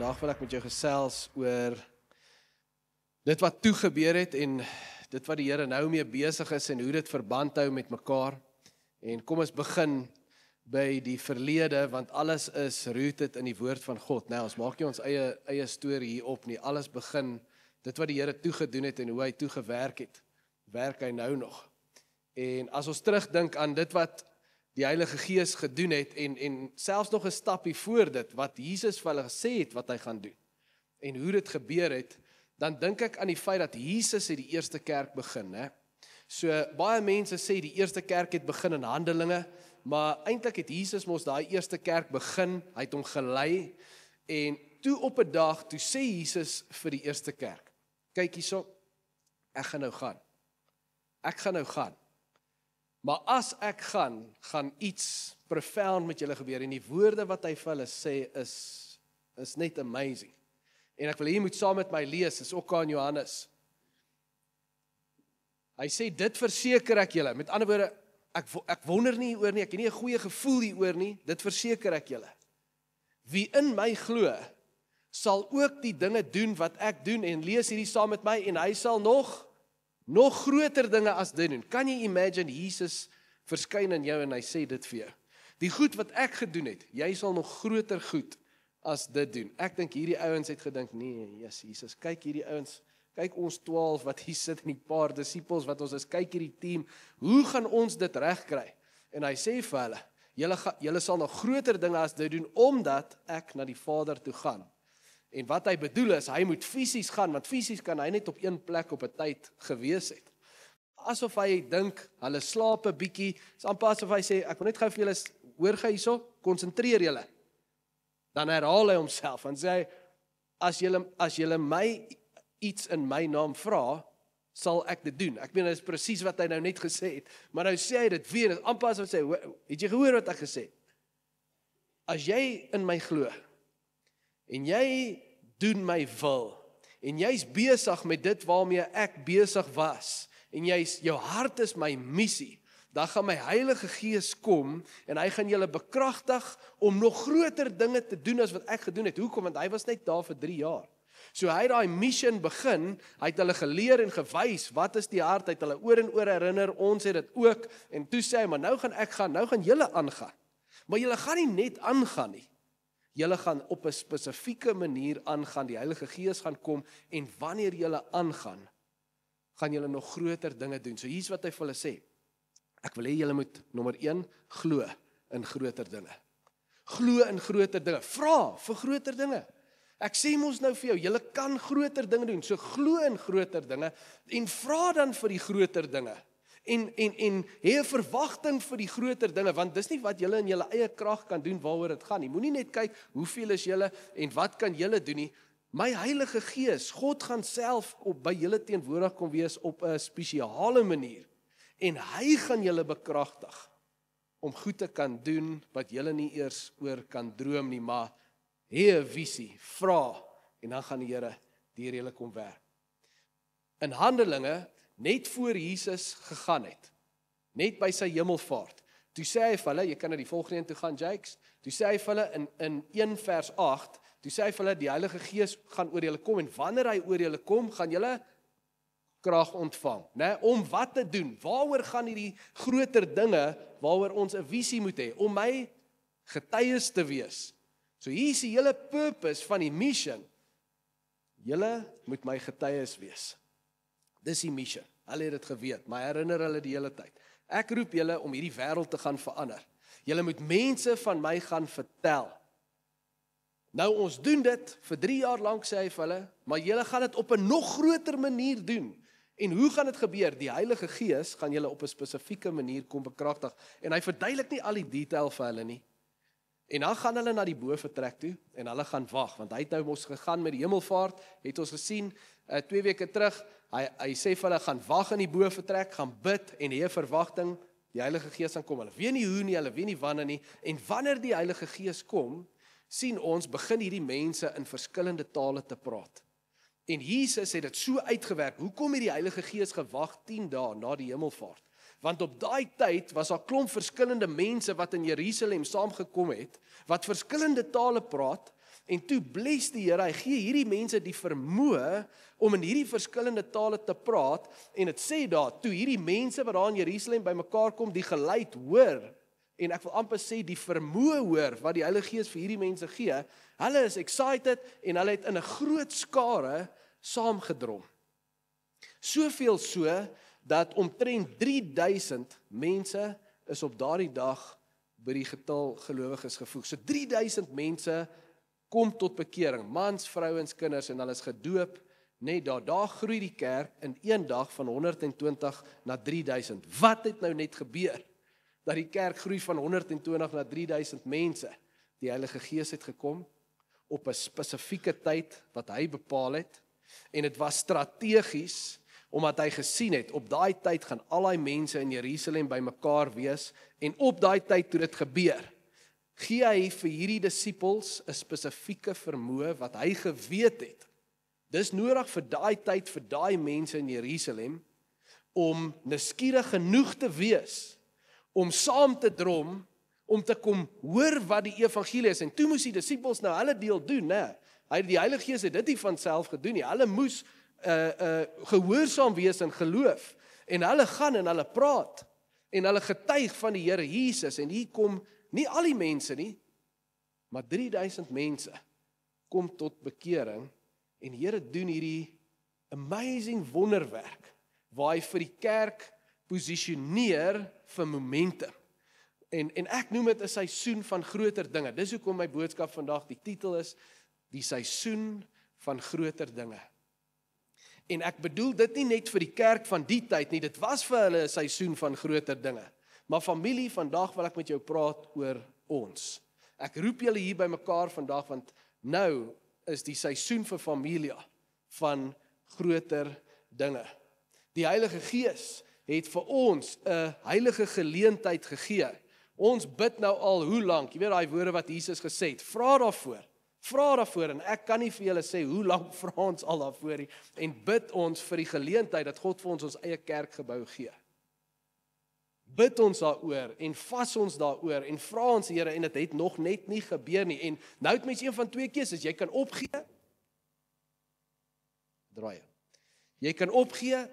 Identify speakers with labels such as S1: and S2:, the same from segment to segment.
S1: Vandaag wil ek met jou gesels oor dit wat toe gebeur het en dit wat die Here nou mee besig is en hoe dit verband hou met mekaar. En kom ons begin by die verlede, want alles is rooted in die woord van God. Nou, ons maak nie ons eie storie hier op nie. Alles begin, dit wat die Here toe gedoen het en hoe hy toe gewerk het, werk hy nou nog. En as ons terugdink aan dit wat die Heilige Gees gedoen het en selfs nog 'n stapie voor dit, wat Jesus vir hulle gesê het wat hy gaan doen, en hoe dit gebeur het, dan dink ek aan die feit dat Jesus het die eerste kerk begin. Hè? So baie mense sê die eerste kerk het begin in Handelinge, maar eintlik het Jesus mos daai eerste kerk begin, hy het hom gelei, en toe op 'n dag, toe sê Jesus vir die eerste kerk, kyk hierso, ek gaan nou gaan. Maar as ek gaan iets profound met julle gebeur, en die woorde wat hy vir hulle sê is net amazing. En ek wil hier moet saam met my lees, is ook aan Johannes. Hy sê, dit verseker ek julle, met ander woorde, ek wonder nie oor nie, ek het nie 'n goeie gevoel hieroor nie, dit verseker ek julle. Wie in my glo, sal ook die dinge doen wat ek doen, en lees hierdie saam met my, en hy sal nog groter dinge as dit doen. Kan jy imagine, Jesus verskyn in jou en hy sê dit vir jou. Die goed wat ek gedoen het, jy sal nog groter goed as dit doen. Ek dink hierdie ouens het gedink, nee, Jesus, kyk hierdie ouens, kyk ons 12 wat hier sit en die paar disippels wat ons is, kyk hierdie team, hoe gaan ons dit regkry? En hy sê vir hulle, julle sal nog groter dinge as dit doen, omdat ek na die Vader toe gaan. En wat hy bedoel is, hy moet fisies gaan, want fisies kan hy net op een plek op 'n tyd gewees het. Asof hy dink, hulle slaap 'n bietjie, is amper asof hy sê, ek wil net gou vir julle, hoor gou hierso, konsentreer julle. Dan herhaal hy homself, en sê hy, as julle my iets in my naam vra, sal ek dit doen. Ek meen, dit is presies wat hy nou net gesê het, maar nou sê hy dit weer, dit is amper asof hy sê, het jy gehoor wat ek gesê het? As jy in my glo, en jy doen my wil, en jy's besig met dit waarmee ek besig was, en jou hart is my missie, dan gaan my Heilige Gees kom, en hy gaan julle bekragtig om nog groter dinge te doen as wat ek gedoen het. Hoekom? Want hy was net daar vir 3 jaar. So hy het daai mission begin, hy het hulle geleer en gewys, wat is die hart, hy het hulle oor en oor herinner, ons het dit ook, en toe sê hy, maar nou gaan ek gaan, nou gaan julle aangaan. Maar julle gaan nie net aangaan nie. Julle gaan op 'n spesifieke manier aangaan, die Heilige Gees gaan kom, en wanneer julle aangaan, gaan julle nog groter dinge doen. So hier's wat hy vir hulle sê, ek wil hê julle moet, nommer 1, glo in groter dinge. Glo in groter dinge, vra vir groter dinge. Ek sê mos nou vir jou, julle kan groter dinge doen, so glo in groter dinge, en vra dan vir die groter dinge. En hê 'n verwagting vir die groter dinge, want dis nie wat julle in julle eie krag kan doen waaroor dit gaan nie. Moenie net kyk hoeveel is julle en wat kan julle doen nie. My Heilige Gees, God gaan self by julle teenwoordig kom wees op 'n spesiale manier, en hy gaan julle bekragtig om goed te kan doen wat julle nie eers oor kan droom nie, maar hê 'n visie, vra, en dan gaan die Here deur julle kom werk. In Handelinge, net voor Jesus gegaan het, net by sy hemelvaart, toe sê hy vir hulle, jy kan na die volgende een toe gaan, Jakes, toe sê hy vir hulle in 1 vers 8, toe sê hy vir hulle, die Heilige Gees gaan oor julle kom, en wanneer hy oor julle kom, gaan julle krag ontvang, né? Om wat te doen, waaroor gaan hierdie groter dinge, waaroor ons 'n visie moet hê, om my getuies te wees. So hier is die hele purpose van die mission, julle moet my getuies wees. Dis die mission. Hulle het dit geweet, maar herinner hulle die hele tyd. Ek roep julle om hierdie wêreld te gaan verander. Julle moet mense van my gaan vertel. Nou ons doen dit vir 3 jaar lank, sê hy vir hulle, maar julle gaan dit op 'n nog groter manier doen. En hoe gaan dit gebeur? Die Heilige Gees gaan julle op 'n spesifieke manier kom bekragtig. En hy verduidelik nie al die detail vir hulle nie. En dan gaan hulle na die bovertrek toe, en hulle gaan wag, want hy het nou mos gegaan met die hemelvaart, het ons gesien, 2 weke terug, hy sê vir hulle, gaan wag in die bovertrek, gaan bid, en hê 'n verwagting, die Heilige Gees gaan kom. Hulle weet nie hoe nie, hulle weet nie wanneer nie, en wanneer die Heilige Gees kom, sien ons, begin hierdie mense in verskillende tale te praat. En Jesus het dit so uitgewerk, hoekom het die Heilige Gees gewag 10 dae na die hemelvaart? Want op daai tyd was daar klomp verskillende mense wat in Jerusalem saamgekom het, wat verskillende tale praat, En toe bless die Here, hy gee hierdie mense die vermoë om in hierdie verskillende tale te praat, en dit sê daar, toe hierdie mense wat daar in Jerusalem bymekaar kom, die geluid hoor, en ek wil amper sê die vermoë hoor, wat die Heilige Gees vir hierdie mense gee, hulle is excited, en hulle het in 'n groot skare saamgedrom. Soveel so, dat omtrent 3000 mense is op daardie dag by die getal gelowiges gevoeg. So 3000 mense kom tot bekering, mans, vrouens, kinders, en hulle is gedoop, net daar groei die kerk in een dag van 120 na 3000. Wat het nou net gebeur? Dat die kerk groei van 120 na 3000 mense. Die Heilige Gees het gekom, op 'n spesifieke tyd, wat hy bepaal het, en dit was strategies, omdat hy gesien het, op daai tyd gaan al die mense in Jerusalem bymekaar wees, en op daai tyd toe dit gebeur, gee hy vir hierdie disippels 'n spesifieke vermoë wat hy geweet het. Dis nodig vir daai tyd, vir daai mense in Jerusalem, om nuuskierig genoeg te wees, om saam te drom, om te kom hoor wat die evangelie is, en toe moes die disippels nou hulle deel doen, né? Die Heilige Gees het dit nie van self gedoen nie, hulle moes gehoorsaam wees in geloof, en hulle gaan en hulle praat, en hulle getuig van die Here Jesus, en hier kom nie al die mense nie, maar 3000 mense kom tot bekering, en die Here doen hierdie amazing wonderwerk, waar hy vir die kerk posisioneer vir momentum. En ek noem dit 'n seisoen van groter dinge. Dis hoekom my boodskap vandag, die titel is, die seisoen van groter dinge. En ek bedoel dit nie net vir die kerk van die tyd nie, dit was vir hulle 'n seisoen van groter dinge. Maar familie, vandag wil ek met jou praat oor ons. Ek roep julle hier by mekaar vandag, want nou is die seisoen vir familie van groter dinge. Die Heilige Gees het vir ons 'n heilige geleentheid gegee. Ons bid nou al hoe lank, jy weet daai woorde wat Jesus gesê het, vra daarvoor, en ek kan nie vir julle sê hoe lank vra ons al daarvoor nie, en bid ons vir die geleentheid dat God vir ons eie kerkgebou gee. Bid ons daaroor, en vas ons daaroor, en vra ons Here, en dit het nog net nie gebeur nie, en nou het mens een van twee keuses, jy kan opgee, draai, jy kan opgee,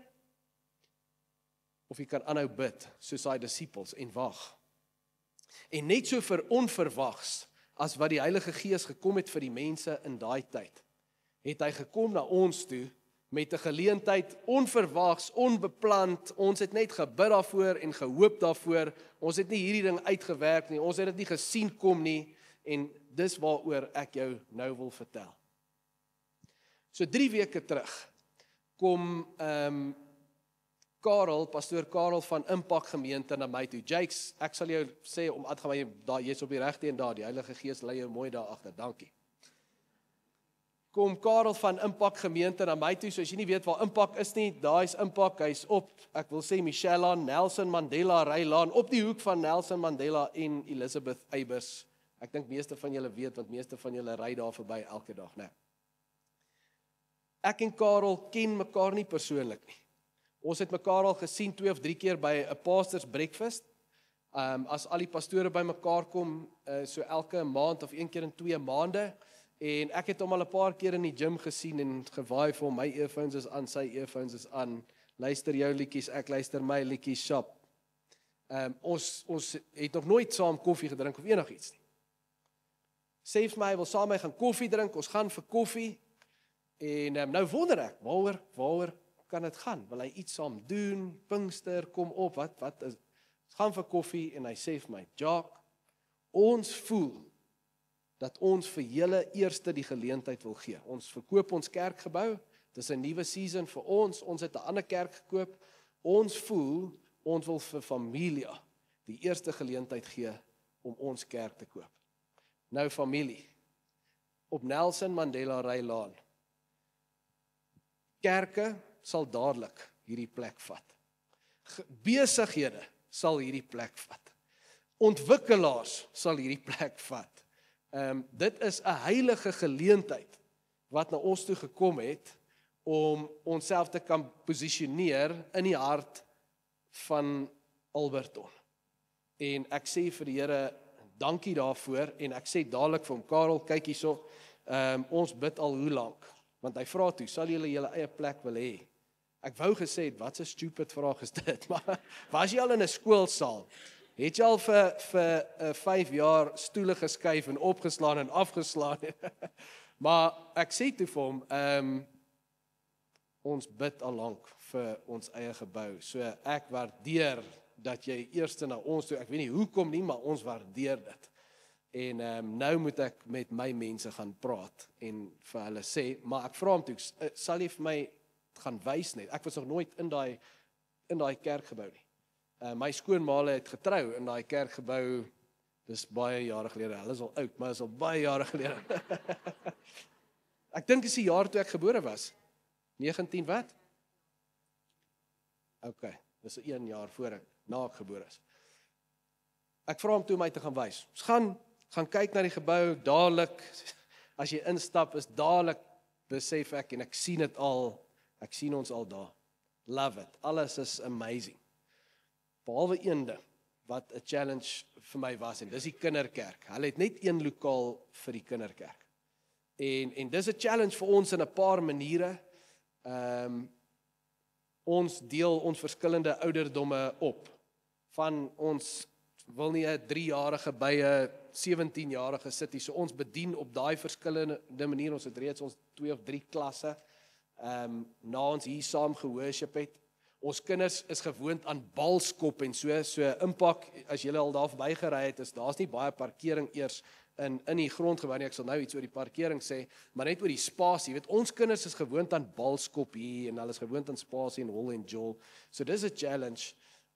S1: of jy kan aanhou bid, soos daai disippels, en wag. En net so vir onverwags, as wat die Heilige Gees gekom het vir die mense in daai tyd, het hy gekom na ons toe, met 'n geleentheid, onverwags, onbepland, ons het net gebid daarvoor, en gehoop daarvoor, ons het nie hierdie ding uitgewerk nie, ons het dit nie gesien kom nie, en dis waaroor ek jou nou wil vertel. So 3 weke terug, kom pastoor Karel van Impact Gemeente na my toe. Jakes, ek sal jou sê om aan te gaan, jy's op die regte en daar, die Heilige Gees lei jou mooi daar agter, dankie. Kom Karel van Impact Gemeente na my toe, so as jy nie weet waar Impact is nie, daar is Impact, hy's op, ek wil sê Michellaan, Nelson Mandela Rylaan, op die hoek van Nelson Mandela en Elizabeth Eybers. Ek dink meeste van julle weet, want meeste van julle ry daar verby elke dag, né? Ek en Karel ken mekaar nie persoonlik nie. Ons het mekaar al gesien 2 of 3 keer by 'n pastors breakfast. As al die pastore by mekaar kom, so elke maand of 1 keer in 2 maande. En ek het hom al 'n paar keer in die gym gesien en gewaai vir hom, my earphones is aan, sy earphones is aan. Luister jou liedjies, ek luister my liedjies, shop. Ons het nog nooit saam koffie gedrink of enigiets nie. Sê vir my, hy wil saam met my gaan koffie drink, ons gaan vir koffie. En nou wonder ek, waaroor kan dit gaan? Wil hy iets saam doen? Pinkster, kom op, wat is? Ons gaan vir koffie en hy sê vir my, Jacques, ons voel dat ons vir julle eerste die geleentheid wil gee. Ons verkoop ons kerkgebou, dis 'n nuwe season vir ons het 'n ander kerk gekoop. Ons voel, ons wil vir Familia die eerste geleentheid gee om ons kerk te koop. Nou familie, op Nelson Mandela Rylaan, kerke sal dadelik hierdie plek vat. Besighede sal hierdie plek vat. Ontwikkelaars sal hierdie plek vat. Dit is 'n heilige geleentheid wat na ons toe gekom het om onsself te kan posisioneer in die hart van Alberton. En ek sê vir die Here dankie daarvoor en ek sê dadelik vir hom, Karel, kyk hierso, Ons bid al hoe lank, want hy vra toe, sal julle julle eie plek wil hê? Ek wou gesê het, wat 'n stupid vraag is dit, maar was jy al in 'n skoolsaal? Het jy al vir 5 jaar stoele geskuif en opgeslaan en afgeslaan? Maar ek sê toe vir hom, ons bid al lank vir ons eie gebou. So ek waardeer dat jy eers na ons toe, ek weet nie hoekom nie, maar ons waardeer dit. En nou moet ek met my mense gaan praat en vir hulle sê, maar ek vra hom toe, sal jy vir my gaan wys net? Ek was nog nooit in daai kerkgebou nie. My skoonmaale het getrou in daai kerkgebou, dis baie jare gelede, hulle is al oud, maar is al baie jare gelede. Ek dink dis die jaar toe ek gebore was. 19 wat? OK, dis 1 jaar voor ek, na ek gebore is. Ek vra hom toe om my te gaan wys. Ons gaan kyk na die gebou, dadelik, as jy instap, is dadelik, besef ek, en ek sien dit al, ek sien ons al daar. Love it, alles is amazing. Behalwe een ding, wat 'n challenge vir my was, en dis die kinderkerk. Hulle het net een lokaal vir die kinderkerk. En dis 'n challenge vir ons in 'n paar maniere. Ons deel ons verskillende ouderdomme op. Van ons wil nie 'n 3-jarige by 'n 17-jarige sit nie. So ons bedien op daai verskillende maniere. Ons het reeds ons 2 of 3 klasse na ons hier saam geworship het. Ons kinders is gewoond aan balskop en so impak, as julle al daar verby gery het, daar's nie baie parkering eers in die grondgebou nie. Ek sal nou iets oor die parkering sê, maar net oor die spasie. Jy weet, ons kinders is gewoond aan balskop hier en hulle is gewoond aan spasie en hol en jol. So dis 'n challenge.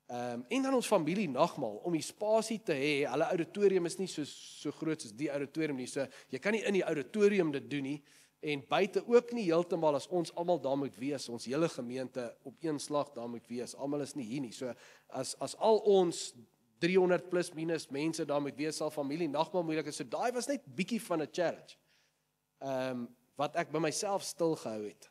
S1: En dan ons familie nagmaal om die spasie te hê. Hulle auditorium is nie so groot soos die auditorium nie. So jy kan nie in die auditorium dit doen nie. En buite ook nie heeltemal as ons almal daar moet wees, ons hele gemeente op een slag daar moet wees. Almal is nie hier nie. So as al ons 300 plus minus mense daar moet wees, sal familie nagmaal moeilik is. So daai was net bietjie van 'n challenge. Wat ek by myself stil gehou het.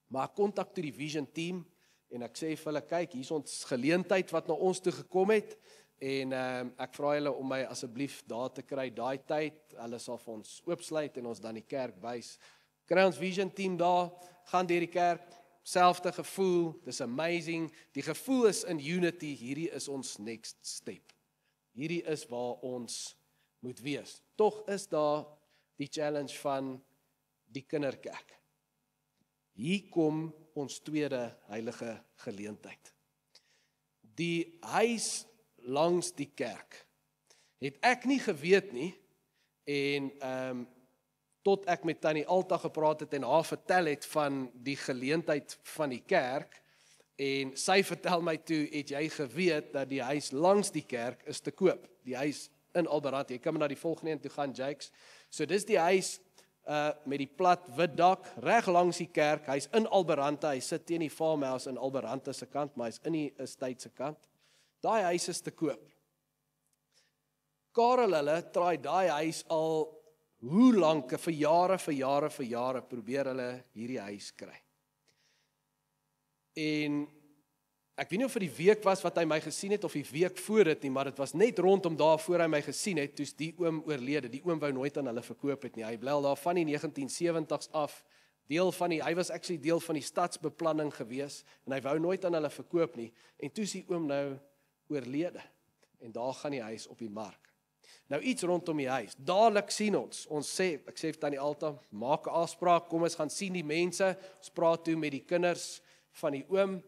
S1: Maar ek kontak toe die Vision team en ek sê vir hulle, kyk, hier is ons geleentheid wat na ons toe gekom het. En ek vra hulle om my asseblief daar te kry daai tyd. Hulle sal vir ons oopsluit en ons dan die kerk wys. Kry ons Vision team daar, gaan deur die kerk, selfde gevoel, dis amazing. Die gevoel is in unity, hierdie is ons next step. Hierdie is waar ons moet wees. Tog is daar die challenge van die kinderkerk. Hier kom ons tweede heilige geleentheid. Die huis langs die kerk. Het ek nie geweet nie, en tot ek met Tannie Alta gepraat het en haar vertel het van die geleentheid van die kerk, en sy vertel my toe, het jy geweet dat die huis langs die kerk is te koop, die huis in Alberante, jy kan maar na die volgende een toe gaan, Jakes, so dis die huis met die plat wit dak, reg langs die kerk, hy's in Alberante, hy sit teen die farmhouse in Alberante se kant, maar hy's in die estate se kant. Daai huis is te koop. Karel hulle traai daai huis al hoe lank, vir jare probeer hulle hierdie huis kry. En ek weet nie of vir die week was wat hy my gesien het of die week voor dit nie, maar dit was net rondom daar voor hy my gesien het, toes die oom oorlede. Die oom wou nooit aan hulle verkoop het nie. Hy bly al daar van die 1970s af, hy was actually deel van die stadsbeplanning gewees en hy wou nooit aan hulle verkoop nie. En toe is die oom nou oorlede. En daar gaan die huis op die mark. Nou iets rondom die huis. Dadelik sien ons sê, ek sê vir Tannie Alta, maak 'n afspraak, kom ons gaan sien die mense. Ons praat toe met die kinders van die oom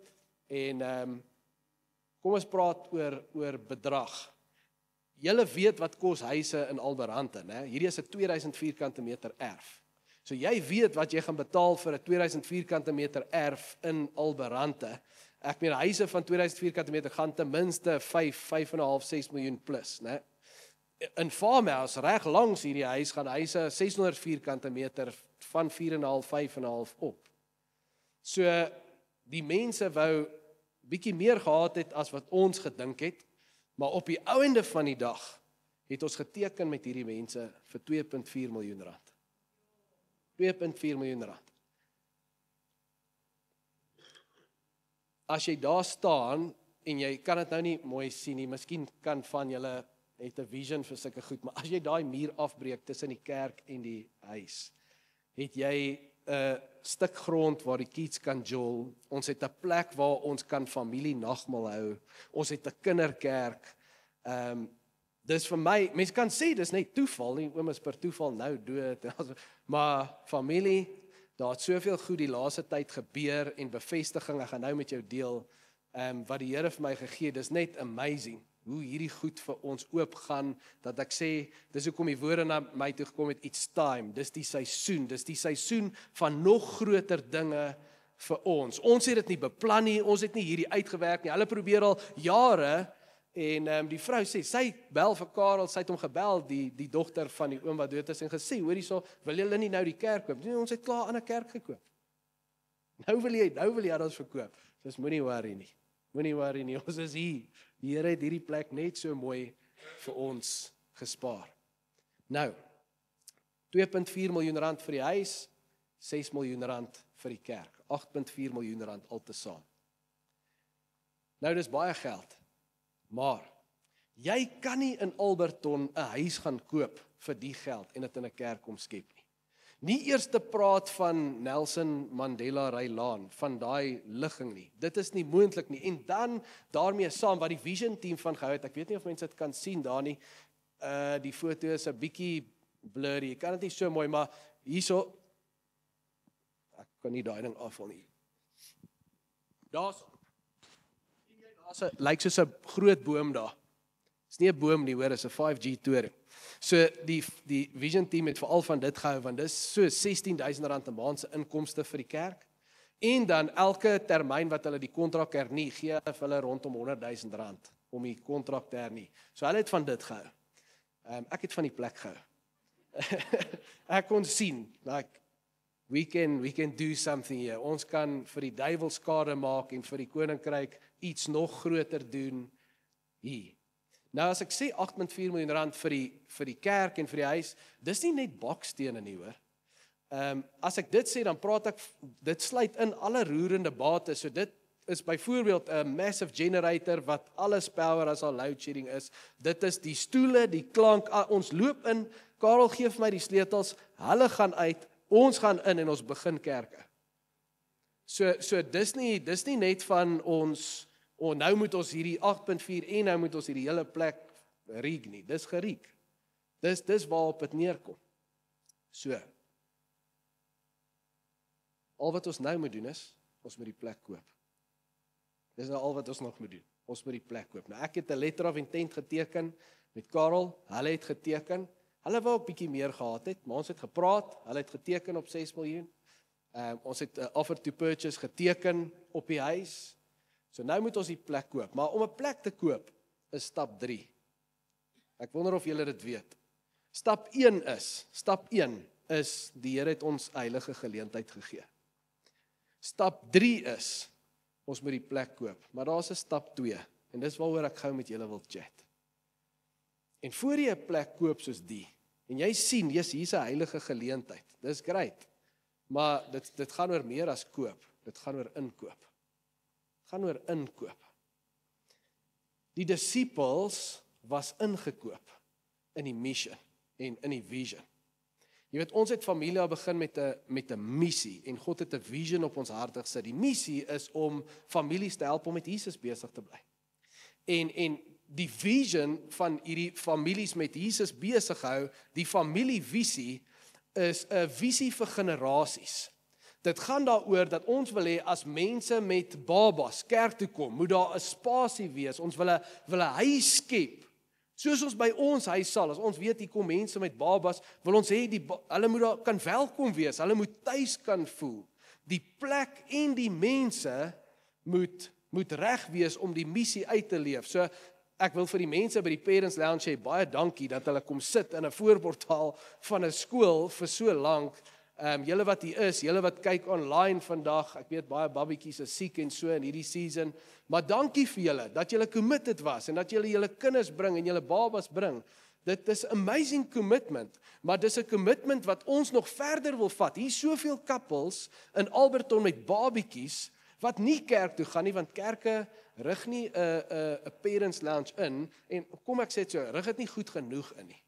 S1: en kom ons praat oor bedrag. Julle weet wat kos huise in Alberante, né? Hierdie is 'n 2000 vierkante meter erf. So jy weet wat jy gaan betaal vir 'n 2000 vierkante meter erf in Alberante. Ek meen huise van 2000 vierkante meter gaan ten minste 5,5, 6 miljoen plus, né? In farmhouse, reg langs hierdie huis, gaan huise 600 vierkante meter van 4,5, 5,5 op. So, die mense wou bietjie meer gehad het as wat ons gedink het, maar op die ouende van die dag het ons geteken met hierdie mense vir 2,4 miljoen rand. 2,4 miljoen rand. As jy daar staan, en jy kan dit nou nie mooi sien nie, miskien kan van julle het 'n vision vir sulke goed, maar as jy daai muur afbreek tussen die kerk en die huis, het jy 'n stuk grond waar die kids kan jol, ons het 'n plek waar ons kan familie nagmaal hou, ons het 'n kinderkerk. Dis vir my, mense kan sê dis net toeval, nie oom is per toeval nou dood, maar familie, daar het soveel goed die laaste tyd gebeur en bevestiging, ek gaan nou met jou deel, wat die Here vir my gegee, dis net amazing, hoe hierdie goed vir ons oopgaan, dat ek sê, dis hoekom die woorde na my toe gekom het, it's time, dis die seisoen van nog groter dinge vir ons. Ons het dit nie beplan nie, ons het nie hierdie uitgewerk nie, hulle probeer al jare, en die vrou sê, sy bel vir Karel, sy het hom gebel, die dogter van die oom wat dood is, en gesê, hoor hierso, wil julle nie nou die kerk koop? Nee, ons het klaar aan 'n kerk gekoop. Nou wil jy ons verkoop. Dus moenie worry nie, ons is hier. Die Here het hierdie plek net so mooi vir ons gespaar. Nou, 2.4 miljoen rand vir die huis, 6 miljoen rand vir die kerk, 8.4 miljoen rand altesaam. Nou, dis baie geld, maar jy kan nie in Alberton 'n huis gaan koop vir die geld en dit in 'n kerk omskep nie. Nie eers te praat van Nelson Mandela Rylaan, van daai ligging nie. Dit is nie moontlik nie. En dan daarmee saam wat die vision team van gehou het, ek weet nie of mense dit kan sien daar nie, die foto is 'n bietjie blurry, ek kan dit nie so mooi, maar hierso, ek kan nie daai ding afval nie. Daar's lyk soos 'n groot boom daar. Dis nie 'n boom nie, hoor, is 'n 5G toring. So die vision team het veral van dit gehou, want dis so R16,000 'n maand se inkomste vir die kerk. En dan elke termyn wat hulle die kontrak hernie, gee hulle vir hulle rondom R100,000 om die kontrak te hernie. So hulle het van dit gehou. Ek het van die plek gehou. Ek kon sien, like, we can do something here. Ons kan vir die duiwel skade maak en vir die koninkryk iets nog groter doen hier. Nou as ek sê 8.4 miljoen rand vir die kerk en vir die huis, dis nie net bakstene nie, hoor. As ek dit sê, dan praat ek, dit sluit in alle roerende bates, so dit is byvoorbeeld 'n massive generator wat alles power as al load shedding is. Dit is die stoele, die klank, ons loop in, Karel gee vir my die sleutels, hulle gaan uit, ons gaan in en ons begin kerke. So dis nie net van ons, nou moet ons hierdie 8.4 en nou moet ons hierdie hele plek rieg nie, dis gerieg. Dis waarop dit neerkom. So, al wat ons nou moet doen is, ons moet die plek koop. Dis nou al wat ons nog moet doen, ons moet die plek koop. Nou ek het 'n letter of intent geteken met Karel, hulle het geteken, hulle wou 'n bietjie meer gehad het, maar ons het gepraat, hulle het geteken op 6 miljoen, ons het 'n offer to purchase geteken op die huis, so nou moet ons die plek koop, maar om 'n plek te koop is stap 3. Ek wonder of julle dit weet. Stap 1 is, die Here het ons heilige geleentheid gegee. Stap 3 is, ons moet die plek koop, maar daar is 'n stap 2, en dis waaroor ek gou met julle wil chat. En voor jy 'n plek koop soos die, en jy sien, hier's 'n heilige geleentheid, dis great, maar dit gaan oor meer as koop, dit gaan oor inkoop. Dit gaan oor inkoop. Die disippels was ingekoop in die mission en in die vision. Jy weet, ons het familie begin met 'n missie, en God het 'n vision op ons harte gesit. Die missie is om families te help om met Jesus besig te bly. En die vision van hierdie families met Jesus besig hou, die familievisie, is 'n visie vir generasies. Dit gaan daaroor dat ons wil hê as mense met babas kerk toe kom, moet daar 'n spasie wees. Ons wil 'n huis skep. Soos ons by ons huis sal, as ons weet hier kom mense met babas, wil ons hê hulle moet daar kan welkom wees, hulle moet tuis kan voel. Die plek en die mense moet reg wees om die missie uit te leef. So ek wil vir die mense by die Parents Lounge sê baie dankie dat hulle kom sit in 'n voorportaal van 'n skool vir so lank. Julle wat hier is, julle wat kyk online vandag, ek weet baie babatjies is siek en so in hierdie season, maar dankie vir julle, dat julle committed was, en dat julle kinders bring, en julle babas bring. Dit is amazing commitment, maar dis 'n commitment wat ons nog verder wil vat. Hier is soveel couples in Alberton met babatjies, wat nie kerk toe gaan nie, want kerke rig nie 'n parents lounge in, en kom ek sê dit so, rig dit nie goed genoeg in nie.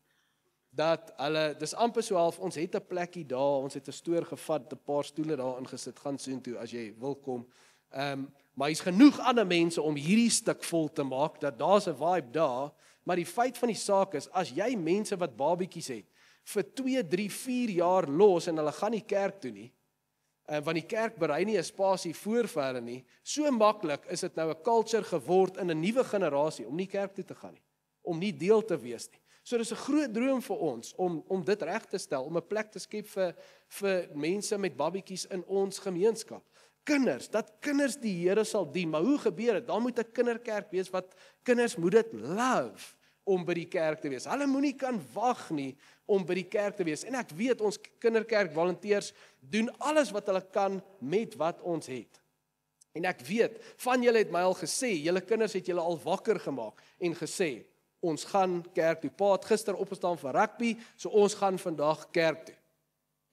S1: Dat hulle, dis amper so half, ons het 'n plekkie daar, ons het 'n stoor gevat, 'n paar stoele daar ingesit, gaan soontoe as jy wil kom. Maar hier's genoeg ander mense om hierdie stuk vol te maak, dat daar's 'n vibe daar, maar die feit van die saak is, as jy mense wat babietjies het, vir 2, 3, 4 jaar los, en hulle gaan nie kerk toe nie, want die kerk berei nie 'n spasie voor vir hulle nie, so maklik is dit nou 'n culture geword in 'n nuwe generasie, om nie kerk toe te gaan nie, om nie deel te wees nie. So dis 'n groot droom vir ons, om dit reg te stel, om 'n plek te skep vir mense met babietjies in ons gemeenskap. Kinders, dat kinders die Here sal dien, maar hoe gebeur dit? Daar moet 'n kinderkerk wees, wat kinders moet dit love, om by die kerk te wees. Hulle moenie kan wag nie, om by die kerk te wees. En ek weet, ons kinderkerk volunteers doen alles wat hulle kan, met wat ons het. En ek weet, van julle het my al gesê, julle kinders het julle al wakker gemaak, en gesê, ons gaan kerk toe. Pa het gister opgestaan vir rugby, so ons gaan vandag kerk toe.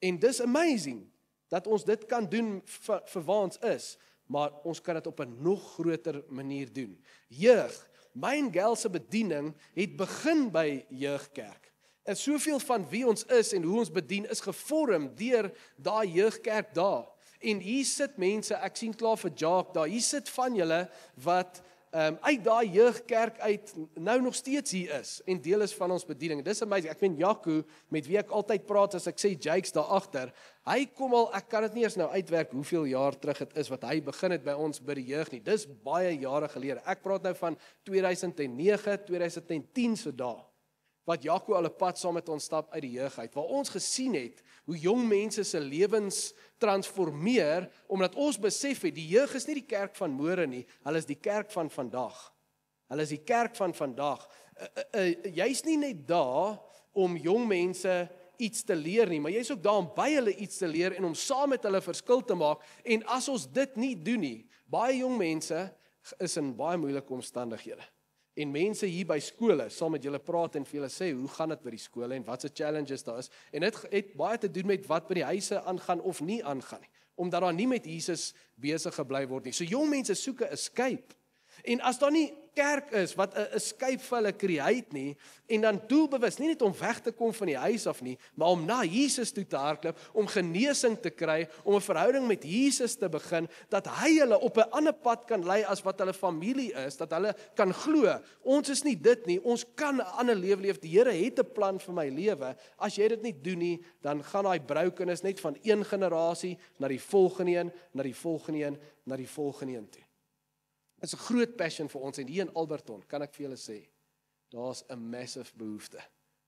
S1: En dis amazing, dat ons dit kan doen vir waar ons is, maar ons kan dit op 'n nog groter manier doen. Jeug, my en Gail se bediening het begin by jeugkerk. En soveel van wie ons is en hoe ons bedien is gevorm deur daai jeugkerk daar. En hier sit mense, ek sien klaar vir Jacques daar, hier sit van julle wat uit daai jeugkerk uit nou nog steeds hier is en deel is van ons bediening. Dis amazing. Ek weet Jaco, met wie ek altyd praat as ek sê Jakes daar agter, hy kom al, ek kan dit nie eers nou uitwerk hoeveel jaar terug dit is wat hy begin het by ons by die jeug nie. Dis baie jare gelede. Ek praat nou van 2009, 2010 so dae, wat Jaco al 'n pad saam met ons stap uit die jeug uit, waar ons gesien het hoe jong mense se lewens transformeer, omdat ons besef het, die jeug is nie die kerk van môre nie, hulle is die kerk van vandag. Hulle is die kerk van vandag. Jy's nie net daar om jong mense iets te leer nie, maar jy's ook daar om by hulle iets te leer en om saam met hulle verskil te maak. En as ons dit nie doen nie, baie jong mense is in baie moeilike omstandighede. En mense hier by skole sal met julle praat en vir julle sê, hoe gaan dit by die skole en wat se challenges daar is. En dit het baie te doen met wat by die huise aangaan of nie aangaan nie, omdat daar nie met Jesus besig gebly word nie. So jong mense soek 'n escape. En as daar nie kerk is wat 'n escape vir hulle create nie, en dan doelbewus, nie net om weg te kom van die huis af nie, maar om na Jesus toe te hardloop, om genesing te kry, om 'n verhouding met Jesus te begin, dat hy hulle op 'n ander pad kan lei as wat hulle familie is, dat hulle kan glo, ons is nie dit nie, ons kan 'n ander lewe leef, die Here het 'n plan vir my lewe. As jy dit nie doen nie, dan gaan daai broukenis net van een generasie na die volgende een, na die volgende een, na die volgende een toe. Dit is 'n groot passion vir ons, en hier in Alberton, kan ek vir julle sê, daar's 'n massive behoefte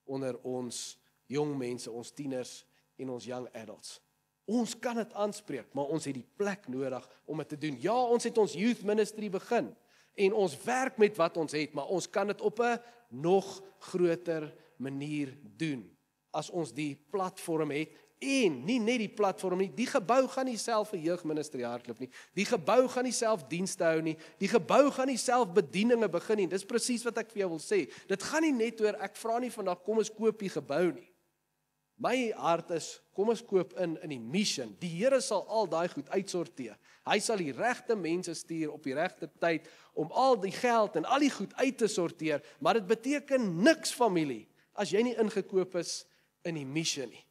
S1: onder ons jong mense, ons tieners en ons young adults. Ons kan dit aanspreek, maar ons het die plek nodig om dit te doen. Ja, ons het ons youth ministry begin, en ons werk met wat ons het, maar ons kan dit op 'n nog groter manier doen, as ons die platform het. En nie net die platform nie, die gebou gaan nie self 'n jeugministerie hardloop nie, die gebou gaan nie self dienste hou nie, die gebou gaan nie self bedieninge begin nie. Dis presies wat ek vir jou wil sê. Dit gaan nie net oor, ek vra nie vandag, kom ons koop die gebou nie. My hart is, kom ons koop in die mission. Die Here sal al daai goed uitsorteer. Hy sal die regte mense stuur op die regte tyd, om al die geld en al die goed uit te sorteer, maar dit beteken niks, familie, as jy nie ingekoop is in die mission nie.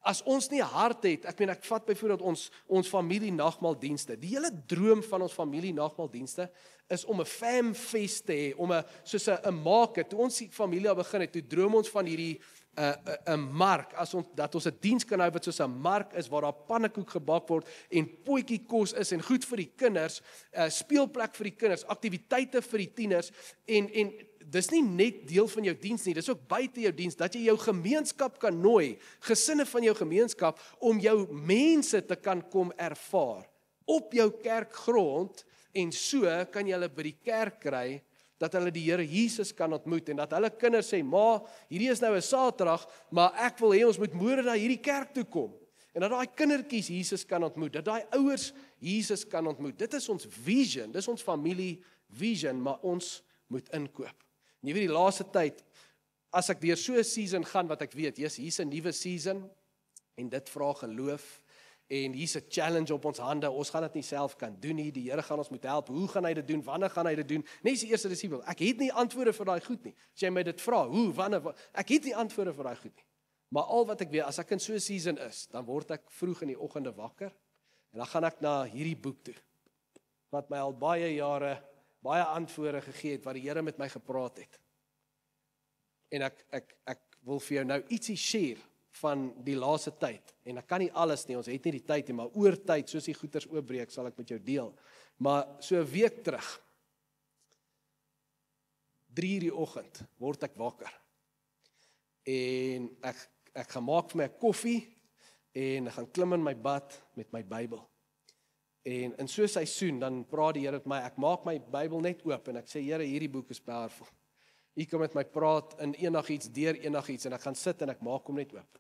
S1: As ons nie hart het, ek vat byvoorbeeld ons familie nagmaaldienste. Die hele droom van ons familie nagmaaldienste is om 'n famfest te hê, om soos 'n maak. Toe ons die familie begin het, toe droom ons van hierdie 'n mark, dat ons 'n diens kan hou wat soos 'n mark is, waar daar pannekoek gebak word en potjie kos is en goed vir die kinders, speelplek vir die kinders, aktiwiteite vir die tieners, en dis nie net deel van jou diens nie, dis ook buite jou diens, dat jy jou gemeenskap kan nooi, gesinne van jou gemeenskap, om jou mense te kan kom ervaar, op jou kerkgrond, en so kan jy hulle by die kerk kry, dat hulle die Here Jesus kan ontmoet, en dat hulle kinders sê, ma, hierdie is nou 'n Saterdag, maar ek wil hê ons moet môre na hierdie kerk toe kom, en dat daai kindertjies Jesus kan ontmoet, dat daai ouers Jesus kan ontmoet. Dit is ons vision, dis ons familie vision, maar ons moet inkoop. En jy weet, die laaste tyd, as ek deur so 'n season gaan, wat ek weet, hier's 'n nuwe season, en dit vra geloof, en hier's 'n challenge op ons hande, ons gaan dit nie self kan doen nie, die Here gaan ons moet help, hoe gaan hy dit doen, wanneer gaan hy dit doen, net die eerste disipel, ek het nie antwoorde vir daai goed nie, as jy my dit vra, hoe, wanneer, ek het nie antwoorde vir daai goed nie, maar al wat ek weet, as ek in so 'n season is, dan word ek vroeg in die oggende wakker, en dan gaan ek na hierdie boek toe, wat my al baie jare, baie antwoorde gegee het, wat die Here met my gepraat het, en ek wil vir jou nou ietsie share, van die laaste tyd, en ek kan nie alles nie, ons het nie die tyd nie, maar oor tyd, soos die goeters oopbreek, sal ek met jou deel, maar so 'n week terug, 3:00 die oggend, word ek wakker, en ek gaan maak vir my 'n koffie, en ek gaan klim in my bad, met my Bybel, en in so 'n seisoen, dan praat die Here met my, ek maak my Bybel net oop, en ek sê, Here, hierdie boek is powerful, U kan met my praat, in enigiets, deur enigiets, en ek gaan sit, en ek maak hom net oop,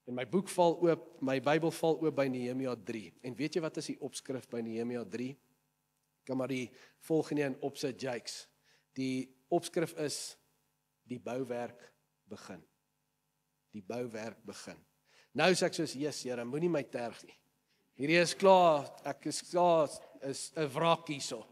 S1: en my boek val oop, my Bybel val oop by Nehemia 3, en weet jy wat is die opskrif by Nehemia 3? Kan maar die volgende in opsit, Jakes, die opskrif is, die bouwerk begin, die bouwerk begin, nou sê ek soos, yes, Here, moenie my terg nie, hierdie is klaar, ek is klaar, is 'n wrak hierso,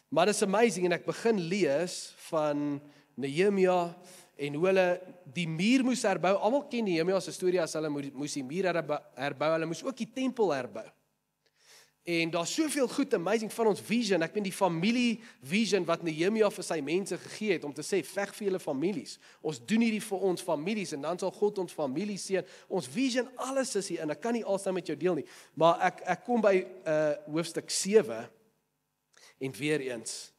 S1: maar dit is amazing, en ek begin lees van Nehemia, en hoe hulle die muur moes herbou, almal ken Nehemia se storie as hulle moes die muur herbou, hulle moes ook die tempel herbou. En daar's soveel goed amazing van ons vision, ek meen die familie vision wat Nehemia vir sy mense gegee het, om te sê, veg vir julle families, ons doen hierdie vir ons families, en dan sal God ons familie seën, ons vision, alles is hier in, ek kan nie alles nou met jou deel nie, maar ek kom by hoofstuk 7, en weer eens,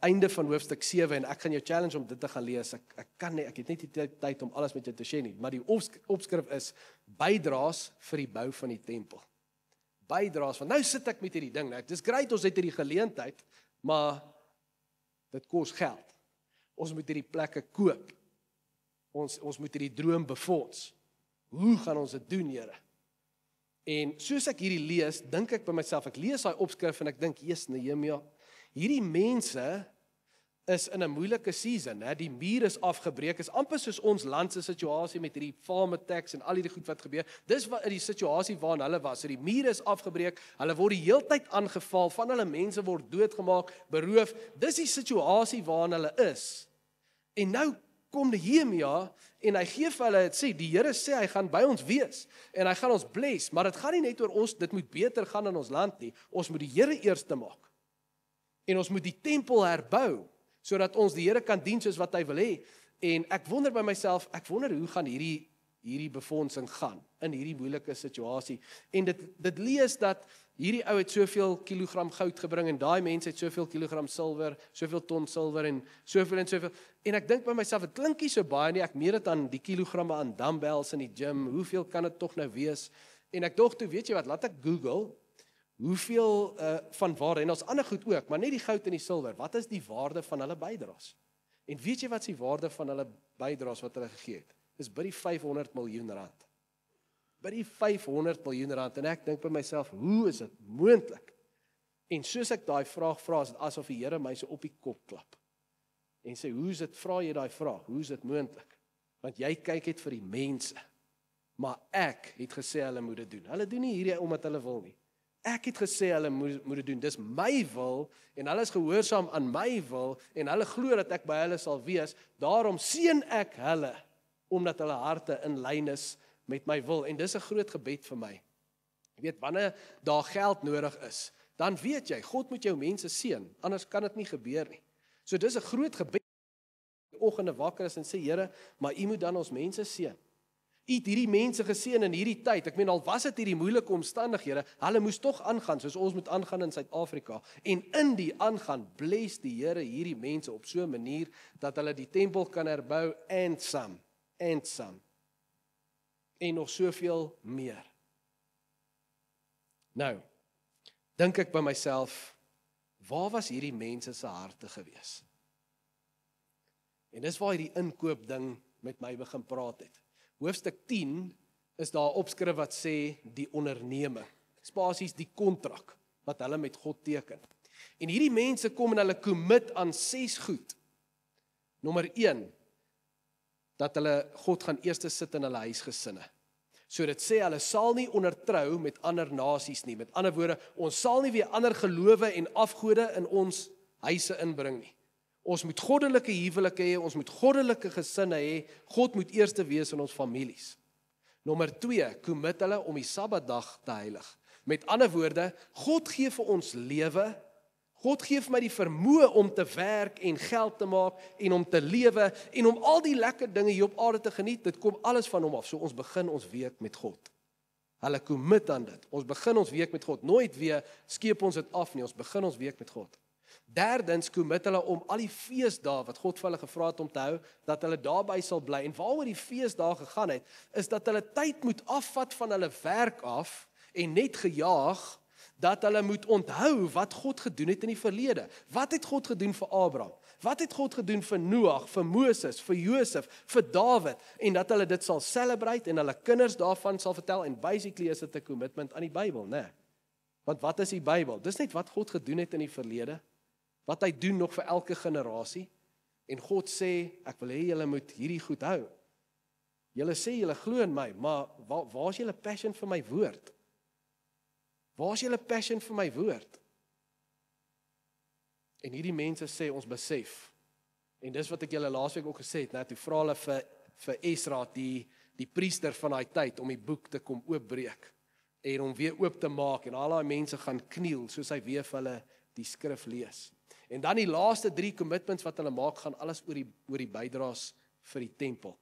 S1: einde van hoofstuk 7, en ek gaan jou challenge om dit te gaan lees, ek kan nie, ek het net die tyd om alles met jou te share nie, maar die opskrif is, bydraes vir die bou van die tempel. Bydraes, want nou sit ek met hierdie ding, nou, dit is great, ons het hierdie geleentheid, maar dit kos geld, ons moet hierdie plekke koop, ons moet hierdie droom befonds, hoe gaan ons dit doen, Here? En soos ek hierdie lees, dink ek by myself, ek lees daai opskrif en ek dink, Jesus, Nehemia, hierdie mense is in 'n moeilike season, hè? Die muur is afgebreek, is amper soos ons land se situasie met hierdie farm attacks en al hierdie goed wat gebeur. Dis wat die situasie waarin hulle was. So die muur is afgebreek, hulle word die heeltyd aangeval, van hulle mense word doodgemaak, beroof. Dis die situasie waarin hulle is. En nou kom Nehemia en hy gee vir hulle, het sê, die Here sê hy gaan by ons wees en hy gaan ons bless, maar dit gaan nie net oor ons, dit moet beter gaan in ons land nie. Ons moet die Here eerste maak. En ons moet die tempel herbou, sodat ons die Here kan dien soos wat hy wil hê. En ek wonder by myself, ek wonder hoe gaan hierdie befondsing gaan in hierdie moeilike situasie. En dit lees dat hierdie ou het soveel kilogram goud gebring en daai mense het soveel kilogram silwer, soveel ton silwer en soveel. En ek dink by myself, dit klink nie so baie nie, ek meet dit aan die kilogramme aan dumbbells in die gym, hoeveel kan dit tog nou wees? En ek dog toe, weet jy wat, laat ek Google, hoeveel van waarde, en ons ander goed ook, maar net die goud en die silwer, wat is die waarde van hulle bydraes? En weet jy wat is die waarde van hulle bydraes wat hulle gegee het? Dis by die 500 miljoen rand. By die 500 miljoen rand, en ek dink by myself, hoe is dit moontlik? En soos ek daai vraag vra, is dit asof die Here my so op die kop klap. En sê, hoe is dit, vra jy daai vraag, hoe is dit moontlik? Want jy kyk het vir die mense, maar ek het gesê hulle moet dit doen. Hulle doen nie hierdie omdat hulle wil nie. Ek het gesê hulle moet dit doen, dis my wil, en hulle is gehoorsaam aan my wil, en hulle glo dat ek by hulle sal wees, daarom seën ek hulle, omdat hulle harte in lyn is met my wil, en dis 'n groot gebed vir my. Jy weet, wanneer daar geld nodig is, dan weet jy, God moet jou mense seën, anders kan dit nie gebeur nie. So dis 'n groot gebed, die oggende wakker is en sê, Here, maar U moet dan ons mense seën. U het hierdie mense geseën in hierdie tyd, ek meen al was dit hierdie moeilike omstandighede, hulle moes tog aangaan, soos ons moet aangaan in Suid-Afrika, en in die aangaan, bless die Here hierdie mense op so 'n manier, dat hulle die tempel kan herbou, and some, en nog soveel meer. Nou, dink ek by myself, waar was hierdie mense se harte gewees? En dis waar hierdie inkoop ding met my begin praat het. Hoofstuk 10 is daar 'n opskrif wat sê die onderneming, spasies die kontrak wat hulle met God teken. En hierdie mense kom en hulle commit aan 6 goed. Nommer 1, dat hulle God gaan eers sit in hulle huisgesinne. So dit sê, hulle sal nie ondertrou met ander nasies nie. Met ander woorde, ons sal nie weer ander gelowe en afgode in ons huise inbring nie. Ons moet goddelike huwelike hê, ons moet goddelike gesinne hê, God moet eerste wees in ons families. Nommer 2, commit hulle om die Sabbatdag te heilig. Met ander woorde, God gee vir ons lewe, God gee vir my die vermoë om te werk en geld te maak en om te lewe en om al die lekker dinge hier op aarde te geniet, dit kom alles van hom af. So ons begin ons week met God. Hulle commit aan dit. Ons begin ons week met God. Nooit weer skeep ons dit af nie, ons begin ons week met God. Derdens, commit hulle om al die feesdae wat God vir hulle gevra het om te hou, dat hulle daarby sal bly. En waaroor die feesdae gegaan het, is dat hulle tyd moet afvat van hulle werk af en net gejaag, dat hulle moet onthou wat God gedoen het in die verlede. Wat het God gedoen vir Abraham? Wat het God gedoen vir Noag, vir Moses, vir Josef, vir Dawid? En dat hulle dit sal celebrate en hulle kinders daarvan sal vertel. En basically is dit 'n commitment aan die Bybel, né? Want wat is die Bybel? Dis net wat God gedoen het in die verlede. Wat hy doen nog vir elke generasie. En God sê, ek wil hê julle moet hierdie goed hou. Julle sê julle glo in my, maar waar is julle passion vir my woord? Waar is julle passion vir my woord? En hierdie mense sê, ons besef, en dis wat ek julle laasweek ook gesê het, nou, toe vra hulle vir Esra, die priester van daai tyd, om die boek te kom oopbreek, en om weer oop te maak, en al daai mense gaan kniel, soos hy weer vir hulle die skrif lees. En dan die laaste 3 commitments wat hulle maak, gaan alles oor die bydraes vir die tempel.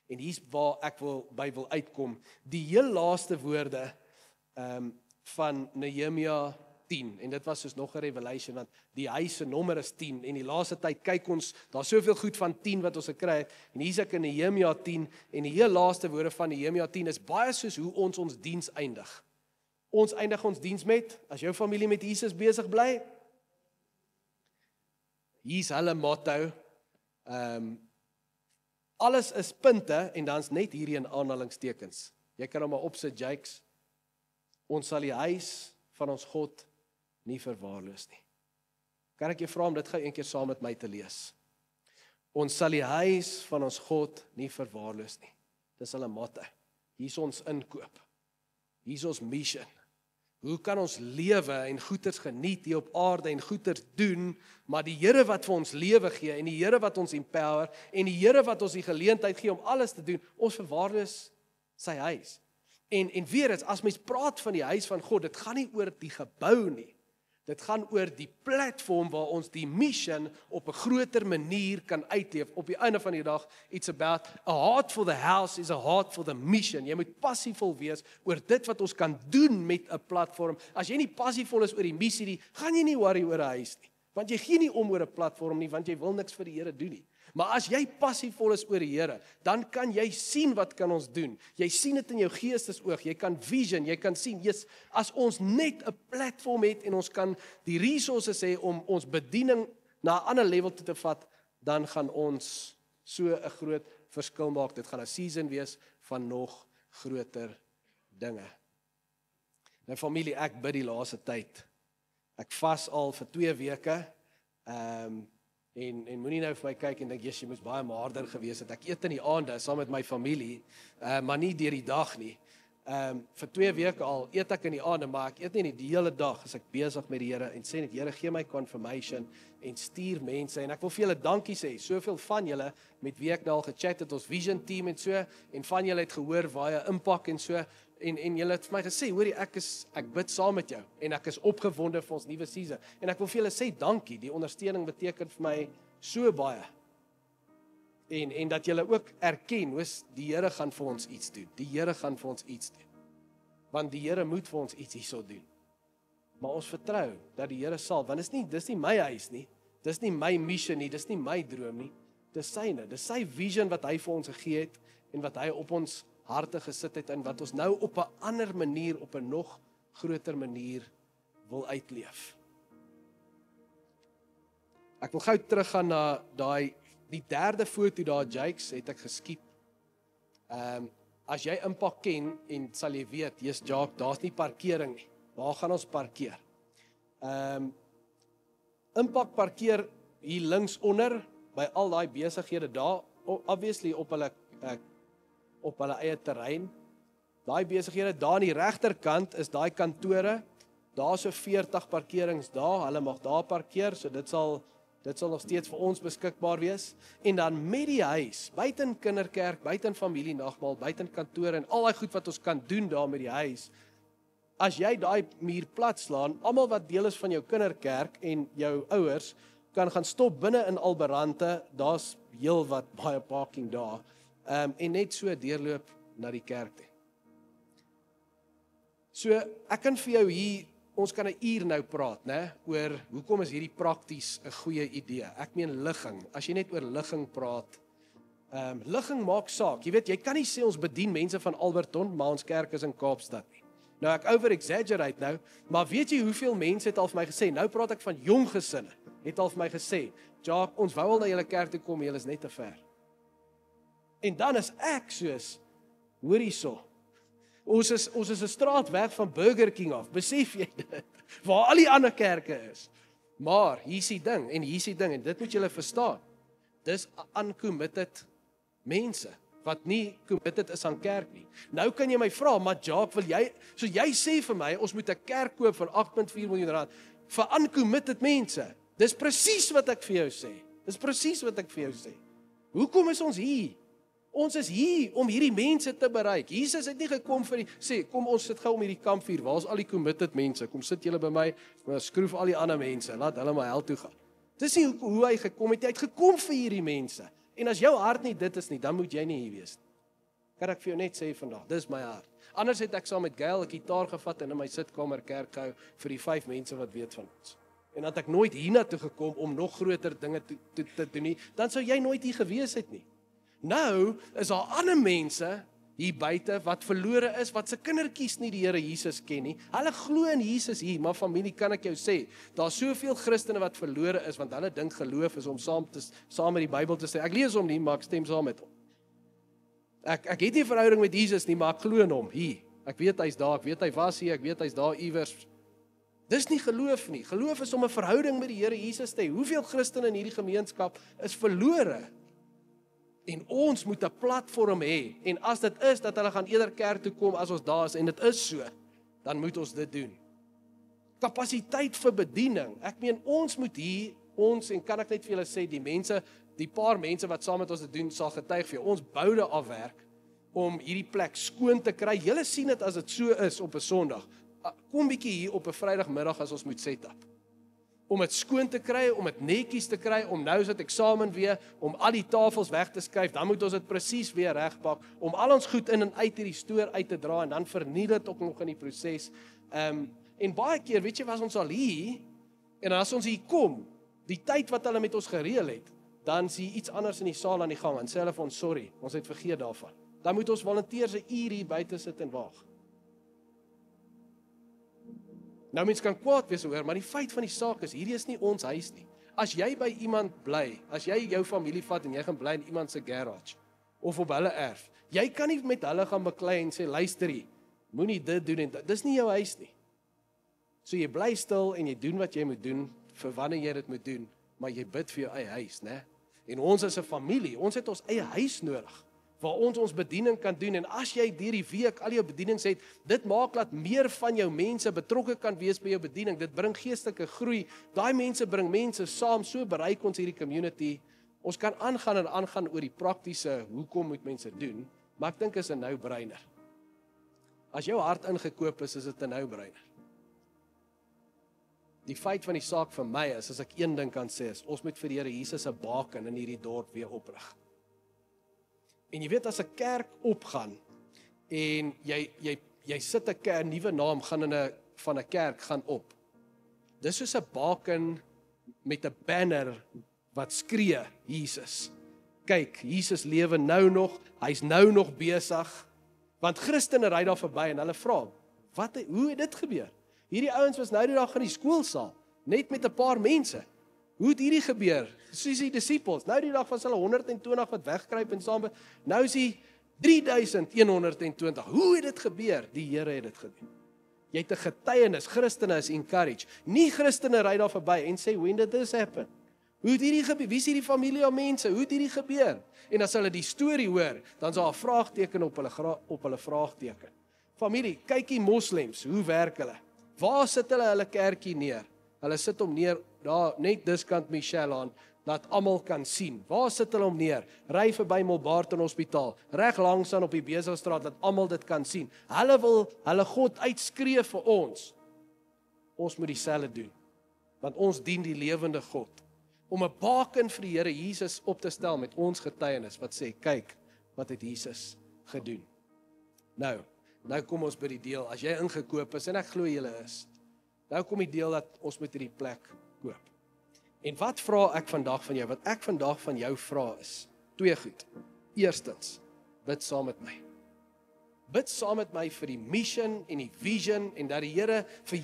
S1: En hier's waar ek by wil uitkom, die heel laaste woorde, van Nehemia 10, en dit was soos nog 'n revelation, want die huis se nommer is 10, en die laaste tyd kyk ons, daar's soveel goed van 10 wat ons gekry het, en hier's ek in Nehemia 10, en die heel laaste woorde van Nehemia 10 is baie soos hoe ons diens eindig. Ons eindig ons diens met, as jou familie met Jesus besig bly, hier's hulle motto, alles is punte, en dan's net hierdie in aanhalingstekens. Jy kan hom maar opsit, Jakes. Ons sal die huis van ons God nie verwaarloos nie. Kan ek jou vra om dit gou een keer saam met my te lees? Ons sal die huis van ons God nie verwaarloos nie. Dis hulle motto. Hier is ons inkoop. Hier is ons mission. Hoe kan ons lewe en goeders geniet hier op aarde en goeders doen, maar die Here wat vir ons lewe gee en die Here wat ons empower en die Here wat ons die geleentheid gee om alles te doen, ons verwaarloos sy huis. En weer eens, as mens praat van die huis van God, dit gaan nie oor die gebou nie. Dit gaan oor die platform waar ons die mission op 'n groter manier kan uitleef. Op die einde van die dag, it's about a heart for the house is a heart for the mission. Jy moet passievol wees oor dit wat ons kan doen met 'n platform. As jy nie passievol is oor die missie nie, gaan jy nie worry oor 'n huis nie. Want jy gee nie om oor 'n platform nie, want jy wil niks vir die Here doen nie. Maar as jy passievol is oor die Here, dan kan jy sien wat kan ons doen. Jy sien dit in jou geestesoog, jy kan vision, jy kan sien, yes, as ons net 'n platform het en ons kan die resources hê om ons bediening na 'n ander level toe te vat, dan gaan ons so 'n groot verskil maak. Dit gaan 'n season wees van nog groter dinge. Nou familie, ek bid die laaste tyd. Ek vas al vir 2 weke. En moenie nou vir my kyk en dink, jy moes baie maarder gewees het. Ek eet in die aande saam met my familie, maar nie deur die dag nie. Vir 2 weke al eet ek in die aande, maar ek eet nie die hele dag as ek besig met die Here en sê net, Here, gee my confirmation en stuur mense. En ek wil vir julle dankie sê, soveel van julle met wie ek nou al gechat het, ons vision team en so, en van julle het gehoor waar jy impak en so, en julle het vir my gesê, hoorie, ek bid saam met jou, en ek is opgewonde vir ons nuwe season, en ek wil vir julle sê dankie, die ondersteuning beteken vir my so baie, en dat julle ook erken, die Here gaan vir ons iets doen, die Here gaan vir ons iets doen, want die Here moet vir ons iets hierso doen, maar ons vertrou, dat die Here sal, want dis nie my huis nie, dis nie my mission nie, dis nie my droom nie, dis syne, dis sy vision wat hy vir ons gegee het, en wat hy op ons harte gesit het, en wat ons nou op 'n ander manier, op 'n nog groter manier wil uitleef. Ek wil gou teruggaan na die 3de foto daar, Jakes, het ek geskiep. As jy impak ken, en sal jy weet, Jacques, daar's nie parkering nie. Waar gaan ons parkeer? Impak parkeer hier links onder, by al daai besighede daar, obviously op hulle eie terrein, Daai besighede daar aan die regterkant is daai kantore. Daar so 40 parkerings daar, hulle mag daar parkeer, so dit sal nog steeds vir ons beskikbaar wees. En dan met die huis, buiten kinderkerk, buiten familienagmaal, buiten kantore en al daai goed wat ons kan doen daar met die huis. As jy daai muur plat slaan, almal wat deel is van jou kinderkerk en jou ouers kan gaan stop binne in Alberante, daar's heel wat baie parking daar. En net so deurloop na die kerk toe. So ek kan vir jou hier, ons kan 'n uur nou praat, né, oor hoekom is hierdie prakties 'n goeie idee. Ek meen ligging. As jy net oor ligging praat, ligging maak saak. Jy weet, jy kan nie sê ons bedien mense van Alberton, maar ons kerk is in Kaapstad nie. Nou ek over-exaggerate nou, maar weet jy hoeveel mense het al vir my gesê, nou praat ek van jong gesinne, het al vir my gesê, Jacques, ons wou al na julle kerk toe kom, julle is net te ver. En dan is ek soos, hoor hierso, ons is 'n straat weg van Burger King af, besef jy dit, waar al die ander kerke is. Maar hier is die ding, en dit moet julle verstaan, dis uncommitted mense, wat nie committed is aan kerk nie. Nou kan jy my vra, maar Jacques, wil jy, so jy sê vir my, ons moet 'n kerk koop vir 8.4 miljoen rand, vir uncommitted mense. Dis presies wat ek vir jou sê. Hoekom is ons hier? Ons is hier om hierdie mense te bereik. Jesus het nie gekom vir sê, kom ons sit gou om hierdie kampvuur, waar is al die committed mense? Kom sit julle by my, skroef al die ander mense, laat hulle maar hel toe gaan. Dis nie hoe hy gekom het, hy het gekom vir hierdie mense. En as jou hart nie dit is nie, dan moet jy nie hier wees. Kan ek vir jou net sê vandag, dis my hart. Anders het ek saam met Gail 'n gitaar gevat en in my sitkamer kerk gehou vir die 5 mense wat weet van ons. En dat ek nooit hiernatoe gekom om nog groter dinge te doen nie, dan sou jy nooit hier gewees het nie. Nou is daar ander mense hier buite wat verlore is, wat se kindertjies nie die Here Jesus ken nie. Hulle glo in Jesus hier, maar familie, kan ek jou sê, daar's soveel Christene wat verlore is, want hulle dink geloof is om saam met die Bybel te sê. Ek lees hom nie, maar ek stem saam met hom. Ek het nie 'n verhouding met Jesus nie, maar ek glo in hom hier. Ek weet hy's daar, ek weet hy was hier, ek weet hy's daar iewers. Dis nie geloof nie. Geloof is om 'n verhouding met die Here Jesus te hê. Hoeveel Christene in hierdie gemeenskap is verlore? En ons moet 'n platform hê, en as dit is, dat hulle gaan eerder kerk toe kom as ons daar is, en dit is so, dan moet ons dit doen. Kapasiteit vir bediening, ek meen, ons moet hier, en kan ek net vir julle sê, die paar mense wat saam met ons dit doen, sal getuig vir jou, ons boude afwerk, om hierdie plek skoon te kry. Julle sien dit as dit so is op 'n Sondag, kom bietjie hier op 'n Vrydagmiddag as ons moet set up. Om dit skoon te kry, om dit netjies te kry, om nou is dit eksamen weer, om al die tafels weg te skuif, dan moet ons dit presies weer regpak, om al ons goed in en uit hierdie stoor uit te dra, en dan verniel dit ook nog in die proses. En baie keer, weet jy, was ons al hier, en as ons hier kom, die tyd wat hulle met ons gereël het, dan sien iets anders in die saal aan die gang, en sê hulle vir ons, sorry, ons het vergeet daarvan. Dan moet ons volonteers 'n uur hier buite sit en wag. Nou mens kan kwaad wees oor, maar die feit van die saak is, hierdie is nie ons huis nie. As jy by iemand bly, as jy jou familie vat en jy gaan bly in iemand se garage, of op hulle erf, jy kan nie met hulle gaan beklei en sê, luister hier, moenie dit doen en dit, dis nie jou huis nie. So jy bly stil en jy doen wat jy moet doen, vir wanneer jy dit moet doen, maar jy bid vir jou eie huis, né? En ons is 'n familie, ons het ons eie huis nodig, waar ons bediening kan doen, en as jy deur die week al jou bedienings het, dit maak dat meer van jou mense betrokke kan wees by jou bediening, dit bring geestelike groei, daai mense bring mense saam, so bereik ons hierdie community. Ons kan aangaan oor die praktiese, hoekom moet mense doen, maar ek dink is 'n no-brainer. As jou hart ingekoop is dit 'n no-brainer. Die feit van die saak vir my is, as ek een ding kan sê, is, ons moet vir die Here Jesus 'n baken in hierdie dorp weer oprig. En jy weet, as 'n kerk opgaan, en jy sit 'n nuwe naam van 'n kerk gaan op. Dis soos 'n baken met 'n banner wat skree, Jesus. Kyk, Jesus lewe nou nog, hy's nou nog besig. Want Christene ry daar verby en hulle vra, hoe het dit gebeur? Hierdie ouens was nou die dag in die skoolsaal, net met 'n paar mense. Hoe het hierdie gebeur? Soos die disippels, nou die dag was hulle 120 wat wegkruip en saam, nou is hy 3120. Hoe het dit gebeur? Die Here het dit gedoen. Jy het 'n getuienis, Christene is encouraged. Nie Christene ry daar verby en sê, when did this happen? Hoe het hierdie gebeur? Wie is hierdie familie of mense? Hoe het hierdie gebeur? En as hulle die storie hoor, dan is daar 'n vraagteken op hulle vraagteken. Familie, kyk die moslems, hoe werk hulle? Waar sit hulle kerkie neer? Hulle sit hom neer daar net diskant Michelle aan, dat almal kan sien. Waar sit hulle hom neer? Ry verby Milbarton Hospitaal, reg langs aan op die Beselstraat, dat almal dit kan sien. Hulle wil hulle God uitskree vir ons. Ons moet dieselfde doen, want ons dien die lewende God. Om 'n baken vir die Here Jesus op te stel met ons getuienis, wat sê, kyk, wat het Jesus gedoen. Nou kom ons by die deel, as jy ingekoop is, en ek glo julle is, nou kom die deel dat ons moet hierdie plek koop. En wat vra ek vandag van jou? Wat ek vandag van jou vra is, 2 goed. Eerstens, bid saam met my. Bid saam met my vir die mission en die vision, en dat die Here vir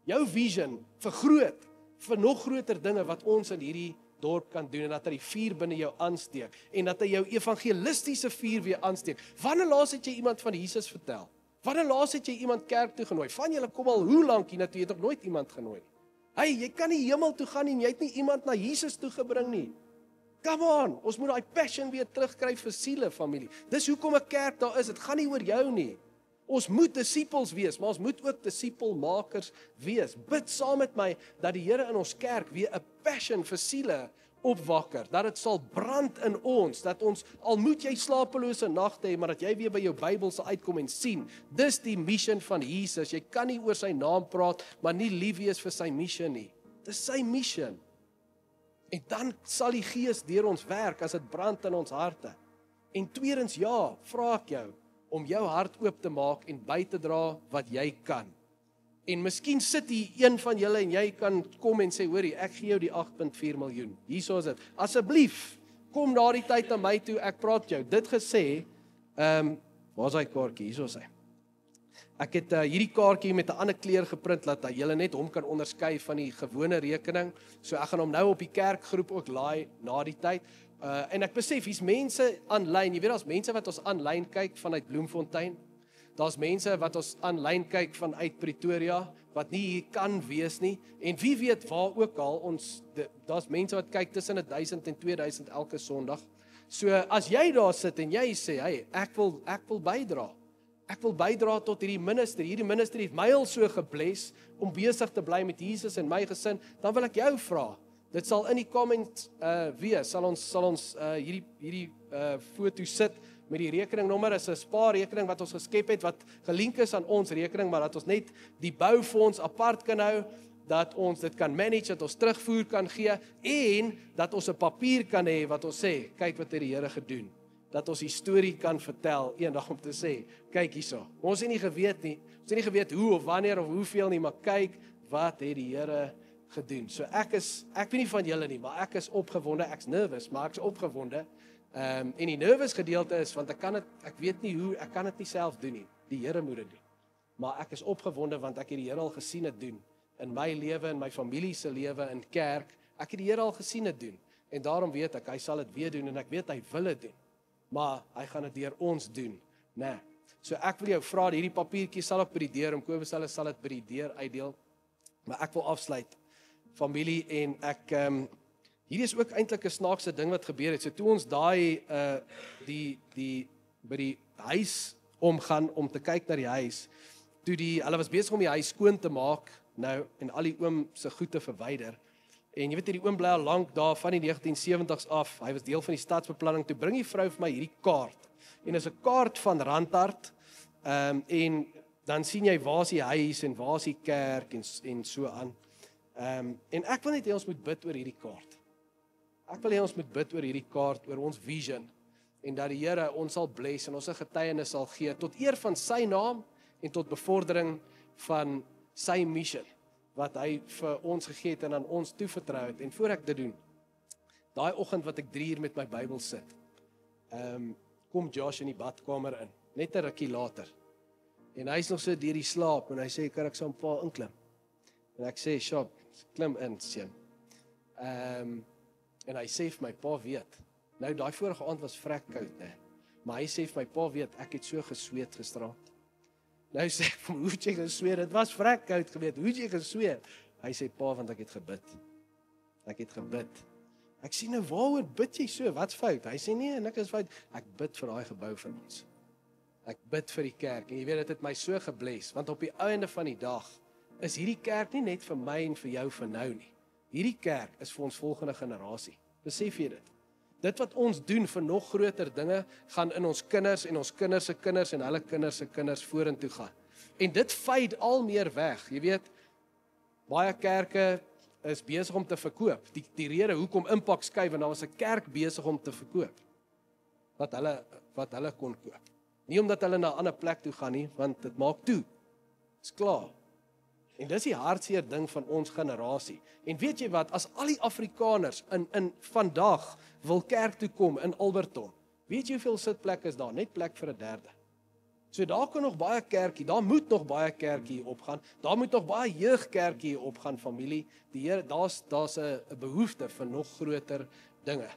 S1: jou vision vergroot, vir nog groter dinge wat ons in hierdie dorp kan doen, en dat hy die vuur binne jou aansteek, en dat hy jou evangelistiese vuur weer aansteek. Wanneer laas het jy iemand van Jesus vertel? Wanneer laas het jy iemand kerk toe genooi? Van julle kom al hoe lank hier na toe, jy het nog nooit iemand genooi nie. Hey, jy kan nie hemel toe gaan en jy het nie iemand na Jesus toe gebring nie. Come on, ons moet daai passion weer terugkry vir siele, familie. Dis hoekom 'n kerk daar is, dit gaan nie oor jou nie. Ons moet disippels wees, maar ons moet ook disipelmakers wees. Bid saam met my dat die Here in ons kerk weer 'n passion vir siele opwakker, dat dit sal brand in ons, dat ons, al moet jy slapelose nagte hê, maar dat jy weer by jou Bybel sal uitkom en sien, dis die mission van Jesus. Jy kan nie oor sy naam praat, maar nie lief wees vir sy mission nie. Dis sy mission. En dan sal die Gees deur ons werk as dit brand in ons harte. En tweedens, ja, vra ek jou om jou hart oop te maak en by te dra wat jy kan. En miskien sit hier een van julle en jy kan kom en sê, hoorie, ek gee jou die 8.4 miljoen. Hierso is dit. Asseblief, kom daardie tyd na my toe, ek praat jou. Dit gesê, waar's hy kaartjie? Hierso is hy. Ek het hierdie kaartjie met 'n ander kleur geprint, dat julle net hom kan onderskei van die gewone rekening. So ek gaan hom nou op die kerkgroep ook laai na die tyd. En ek besef, hier's mense aanlyn. Jy weet, daar's mense wat ons aanlyn kyk vanuit Bloemfontein. Daar's mense wat ons aanlyn kyk vanuit Pretoria, wat nie hier kan wees nie. En wie weet waar ook al, daar's mense wat kyk tussen 1000 en 2000 elke Sondag. So as jy daar sit en jy sê, hey, ek wil bydra. Ek wil bydra tot hierdie ministry. Hierdie ministry het my al so gebless om besig te bly met Jesus en my gesin. Dan wil ek jou vra. Dit sal in die comments wees. Sal ons hierdie foto sit met die rekeningnommer. Is 'n spaarrekening wat ons geskep het wat gelink is aan ons rekening, maar dat ons net die boufonds apart kan hou, dat ons dit kan manage, dat ons terugvoer kan gee en dat ons 'n papier kan hê wat ons sê, kyk wat het die Here gedoen. Dat ons die storie kan vertel eendag om te sê, kyk hierso. Ons het nie geweet nie. Ons het nie geweet hoe of wanneer of hoeveel nie, maar kyk wat het die Here gedoen. So ek weet nie van julle nie, maar ek is opgewonde, ek's nervous, maar ek's opgewonde. En die nervous gedeelte is want ek weet nie hoe, ek kan dit nie self doen nie. Die Here moet dit doen. Maar ek is opgewonde want ek het die Here al gesien dit doen in my lewe, in my familie se lewe, in kerk. Ek het die Here al gesien dit doen en daarom weet ek hy sal dit weer doen en ek weet hy wil dit doen. Maar hy gaan dit deur ons doen, né? So ek wil jou vra, hierdie papiertjie sal op by die deur, Kobus sal dit by die deur uitdeel. Maar ek wil afsluit, familie, en ek hierdie is ook eintlik 'n snaakse ding wat gebeur het. So toe ons daai by die huis omgaan om te kyk na die huis, toe hulle was besig om die huis skoon te maak nou en al die oom se goed te verwyder. En jy weet hierdie oom bly al lank daar van die 1970s af. Hy was deel van die stadsbeplanning. Toe bring die vrou vir my hierdie kaart. En dit is 'n kaart van Randhart. En dan sien jy waar is die huis en waar is die kerk en so aan. En ek wil net hê ons moet bid oor hierdie kaart. Ek wil hê ons moet bid oor hierdie kaart, oor ons vision. En dat die Here ons sal bless en ons 'n getuienis sal gee tot eer van sy naam en tot bevordering van sy mission wat hy vir ons gegee het en aan ons toevertrou het. En voor ek dit doen, daai oggend wat ek 3 uur met my Bybel sit, kom Josh in die badkamer in, net 'n rukkie later. En hy's nog so deur die slaap en hy sê, kan ek saam pa inklim? En ek sê, "Shop, klim in, seun." En hy sê vir my, "Pa weet." Nou daai vorige aand was vrek koud, né? Maar hy sê vir my, "Pa weet, ek het so gesweet gisteraand." Nou sê ek vir hom, "Hoe het jy gesweet? Dit was vrek koud geweet. Hoe het jy gesweet?" Hy sê, "Pa, want ek het gebid." Ek het gebid. Ek sê, "Nou waaroor bid jy so? Wat's fout?" Hy sê, "Nee, niks is fout. Ek bid vir daai gebou van ons. Ek bid vir die kerk en jy weet dit het my so gebless, want op die einde van die dag is hierdie kerk nie net vir my en vir jou vir nou nie. Hierdie kerk is vir ons volgende generasie. Besef jy dit? Dit wat ons doen vir nog groter dinge, gaan in ons kinders en ons kinders se kinders en hulle kinders se kinders vorentoe gaan. En dit fade al meer weg. Jy weet, baie kerke is besig om te verkoop. Die rede hoekom Impact skuif, want daar was 'n kerk besig om te verkoop. Wat hulle kon koop. Nie omdat hulle na 'n ander plek toe gaan nie, want dit maak toe. Dis klaar. En dis die hartseer ding van ons generasie. En weet jy wat, as al die Afrikaners in vandag wil kerk toe kom in Alberton, weet jy hoeveel sitplekke is daar? Net plek vir 'n derde. So daar kan nog baie kerkie, daar moet nog baie kerkie opgaan. Daar moet nog baie jeugkerkie opgaan, familie. Die Here, daar's 'n behoefte vir nog groter dinge.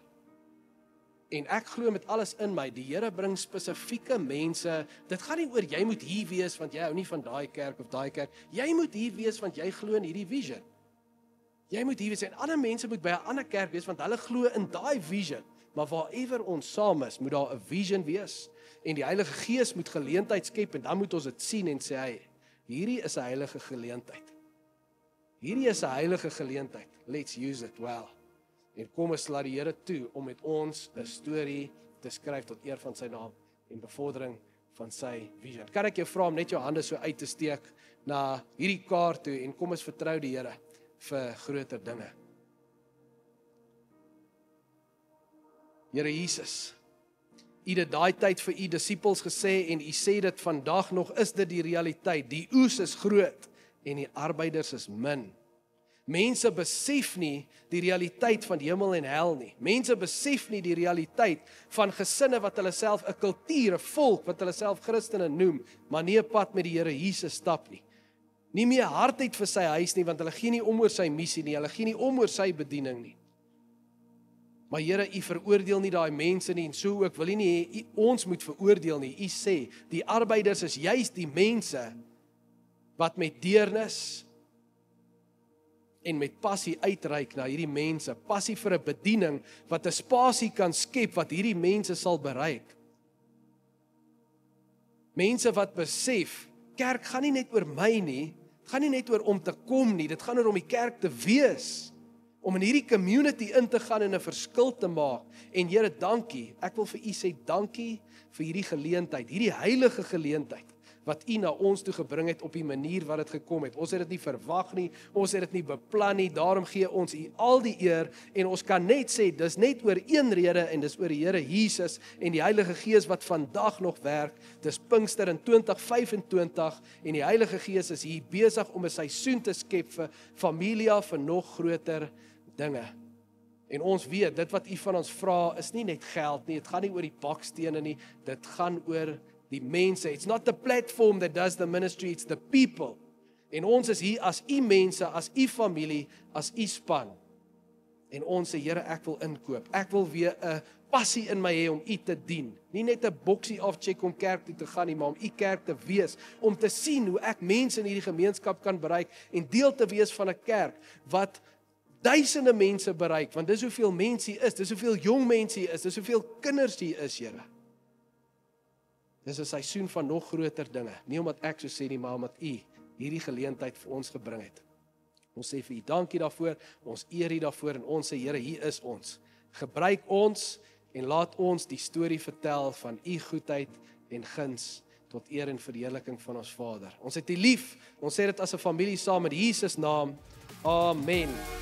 S1: En ek glo met alles in my, die Here bring spesifieke mense. Dit gaan nie oor jy moet hier wees want jy hou nie van daai kerk of daai kerk. Jy moet hier wees want jy glo in hierdie vision. Jy moet hier wees en ander mense moet by 'n ander kerk wees want hulle glo in daai vision. Maar waarever ons saam is, moet daar 'n vision wees. En die Heilige Gees moet geleentheid skep en dan moet ons dit sien en sê, hey, hierdie is 'n heilige geleentheid. Hierdie is 'n heilige geleentheid. Let's use it well. En kom ons laat die Here toe om met ons 'n storie te skryf tot eer van sy naam en bevordering van sy vision. Kan ek jou vra om net jou hande so uit te steek na hierdie kaart toe en kom ons vertrou die Here vir groter dinge. Here Jesus, U het daai tyd vir U disippels gesê en U sê dit vandag nog, is dit die realiteit. Die oes is groot en die arbeiders is min. Mense besef nie die realiteit van die hemel en hel nie. Mense besef nie die realiteit van gesinne wat hulle self 'n kultuur, 'n volk wat hulle self Christene noem, maar nie 'n pad met die Here Jesus stap nie. Nie meer hardheid vir sy huis nie, want hulle gee nie om oor sy missie nie, hulle gee nie om oor sy bediening nie. Maar Here, U veroordeel nie daai mense nie en so ook wil U nie hê ons moet veroordeel nie. U sê die arbeiders is juis die mense wat met deernis en met passie uitreik na hierdie mense, passie vir 'n bediening wat 'n spasie kan skep wat hierdie mense sal bereik. Mense wat besef, kerk gaan nie net oor my nie, dit gaan nie net oor om te kom nie, dit gaan oor om die kerk te wees, om in hierdie community in te gaan en 'n verskil te maak. En Here, dankie, ek wil vir U sê dankie vir hierdie geleentheid, hierdie heilige geleentheid, wat U na ons toe gebring het op die manier wat dit gekom het. Ons het dit nie verwag nie, ons het dit nie beplan nie, daarom gee ons U al die eer, en ons kan net sê, dis net oor een rede, en dis oor die Here Jesus, en die Heilige Gees wat vandag nog werk. Dis Pinkster in 2025, en die Heilige Gees is hier besig om 'n seisoen te skep vir familia, vir nog groter dinge. En ons weet, dit wat U van ons vra, is nie net geld nie, dit gaan nie oor die bakstene nie, dit gaan oor die mense. It's not the platform that does the ministry, it's the people. En ons is hier as U mense, as U familie, as U span. En ons sê, Here, ek wil inkoop. Ek wil weer 'n passie in my hê om U te dien. Nie net 'n boksie afcheck om kerk toe te gaan nie, maar om U kerk te wees, om te sien hoe ek mense in hierdie gemeenskap kan bereik en deel te wees van 'n kerk wat duisende mense bereik, want dis hoeveel mense hier is, dis hoeveel jong mense hier is, dis hoeveel kinders hier is, Here. Dis 'n seisoen van nog groter dinge, nie omdat ek so sê nie, maar omdat U hierdie geleentheid vir ons gebring het. Ons sê vir U dankie daarvoor, ons eer U daarvoor en ons sê, Here, hier is ons. Gebruik ons en laat ons die storie vertel van U goedheid en guns tot eer en verheerliking van ons Vader. Ons het U lief, ons sê dit as 'n familie saam met Jesus naam. Amen.